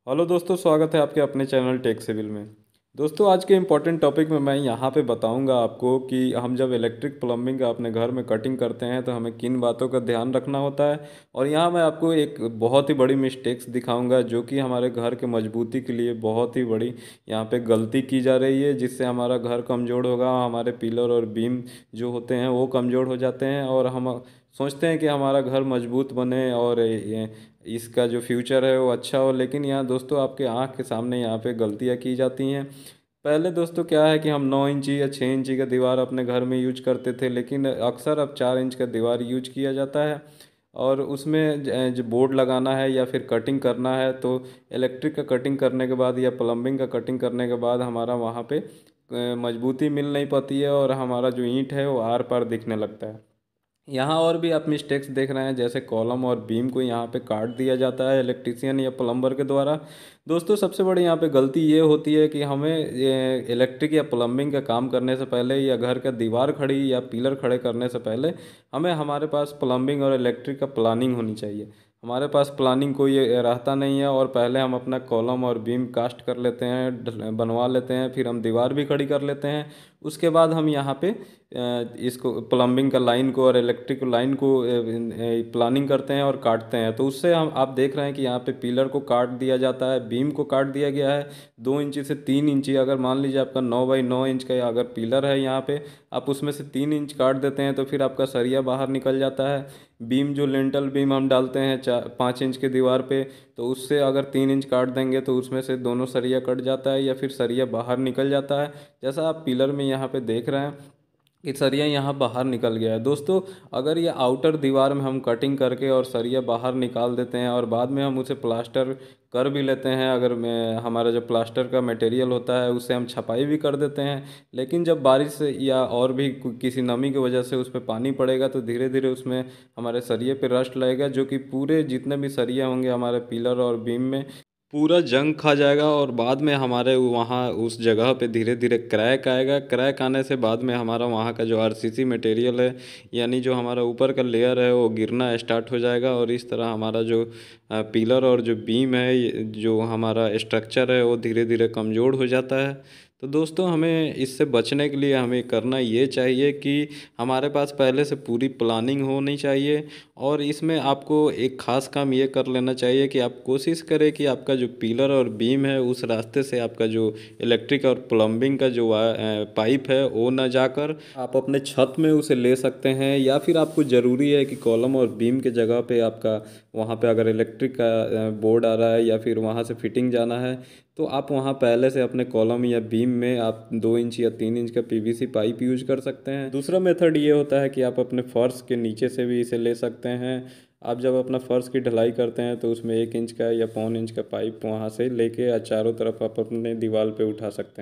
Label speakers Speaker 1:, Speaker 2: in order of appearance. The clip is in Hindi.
Speaker 1: हेलो दोस्तों, स्वागत है आपके अपने चैनल टेक सिविल में। दोस्तों, आज के इम्पोर्टेंट टॉपिक में मैं यहाँ पे बताऊँगा आपको कि हम जब इलेक्ट्रिक प्लम्बिंग का अपने घर में कटिंग करते हैं तो हमें किन बातों का ध्यान रखना होता है। और यहाँ मैं आपको एक बहुत ही बड़ी मिस्टेक्स दिखाऊंगा जो कि हमारे घर के मजबूती के लिए बहुत ही बड़ी यहाँ पे गलती की जा रही है, जिससे हमारा घर कमज़ोर होगा, हमारे पिलर और बीम जो होते हैं वो कमज़ोर हो जाते हैं और हम सोचते हैं कि हमारा घर मजबूत बने और इसका जो फ्यूचर है वो अच्छा हो। लेकिन यहाँ दोस्तों आपके आँख के सामने यहाँ पे गलतियाँ की जाती हैं। पहले दोस्तों क्या है कि हम 9 इंची या 6 इंची का दीवार अपने घर में यूज करते थे, लेकिन अक्सर अब 4 इंच का दीवार यूज किया जाता है। और उसमें जो बोर्ड लगाना है या फिर कटिंग करना है तो इलेक्ट्रिक का कटिंग करने के बाद या प्लम्बिंग का कटिंग करने के बाद हमारा वहाँ पे मजबूती मिल नहीं पाती है और हमारा जो ईंट है वो आर पार दिखने लगता है। यहाँ और भी आप मिस्टेक्स देख रहे हैं, जैसे कॉलम और बीम को यहाँ पे काट दिया जाता है इलेक्ट्रीशियन या प्लम्बर के द्वारा। दोस्तों, सबसे बड़ी यहाँ पे गलती ये होती है कि हमें ये इलेक्ट्रिक या प्लम्बिंग का काम करने से पहले या घर का दीवार खड़ी या पिलर खड़े करने से पहले हमें हमारे पास प्लम्बिंग और इलेक्ट्रिक का प्लानिंग होनी चाहिए। हमारे पास प्लानिंग कोई रहता नहीं है और पहले हम अपना कॉलम और बीम कास्ट कर लेते हैं, बनवा लेते हैं, फिर हम दीवार भी खड़ी कर लेते हैं। उसके बाद हम यहाँ पे इसको प्लम्बिंग का लाइन को और इलेक्ट्रिक लाइन को प्लानिंग करते हैं और काटते हैं। तो उससे हम आप देख रहे हैं कि यहाँ पे पिलर को काट दिया जाता है, बीम को काट दिया गया है 2 इंची से 3 इंची। अगर मान लीजिए आपका 9 बाई 9 इंच का अगर पिलर है यहाँ पे, आप उसमें से 3 इंच काट देते हैं तो फिर आपका सरिया बाहर निकल जाता है। बीम जो लिंटल बीम हम डालते हैं 5 इंच के दीवार पे, तो उससे अगर 3 इंच काट देंगे तो उसमें से दोनों सरिया कट जाता है या फिर सरिया बाहर निकल जाता है। जैसा आप पिलर में यहाँ पे देख रहे हैं कि सरिया यहाँ बाहर निकल गया है। दोस्तों, अगर ये आउटर दीवार में हम कटिंग करके और सरिया बाहर निकाल देते हैं और बाद में हम उसे प्लास्टर कर भी लेते हैं, अगर मैं हमारा जो प्लास्टर का मटेरियल होता है उससे हम छपाई भी कर देते हैं, लेकिन जब बारिश या और भी किसी नमी की वजह से उस पर पानी पड़ेगा तो धीरे धीरे उसमें हमारे सरिये पे रस्ट लगेगा, जो कि पूरे जितने भी सरिया होंगे हमारे पिलर और बीम में पूरा जंग खा जाएगा। और बाद में हमारे वहाँ उस जगह पे धीरे धीरे क्रैक आएगा। क्रैक आने से बाद में हमारा वहाँ का जो आरसीसी मटेरियल है, यानी जो हमारा ऊपर का लेयर है, वो गिरना स्टार्ट हो जाएगा और इस तरह हमारा जो पिलर और जो बीम है, जो हमारा स्ट्रक्चर है, वो धीरे धीरे कमज़ोर हो जाता है। तो दोस्तों, हमें इससे बचने के लिए हमें करना ये चाहिए कि हमारे पास पहले से पूरी प्लानिंग होनी चाहिए। और इसमें आपको एक ख़ास काम ये कर लेना चाहिए कि आप कोशिश करें कि आपका जो पिलर और बीम है उस रास्ते से आपका जो इलेक्ट्रिक और प्लम्बिंग का जो पाइप है वो ना जाकर आप अपने छत में उसे ले सकते हैं। या फिर आपको ज़रूरी है कि कॉलम और बीम के जगह पे आपका वहाँ पे अगर इलेक्ट्रिक का बोर्ड आ रहा है या फिर वहाँ से फिटिंग जाना है, तो आप वहाँ पहले से अपने कॉलम या बीम में आप 2 इंच या 3 इंच का पीवीसी पाइप यूज कर सकते हैं। दूसरा मेथड ये होता है कि आप अपने फर्श के नीचे से भी इसे ले सकते हैं। आप जब अपना फर्श की ढलाई करते हैं तो उसमें 1 इंच का या 1.25 इंच का पाइप वहाँ से लेके चारों तरफ आप अपने दीवार पे उठा सकते हैं।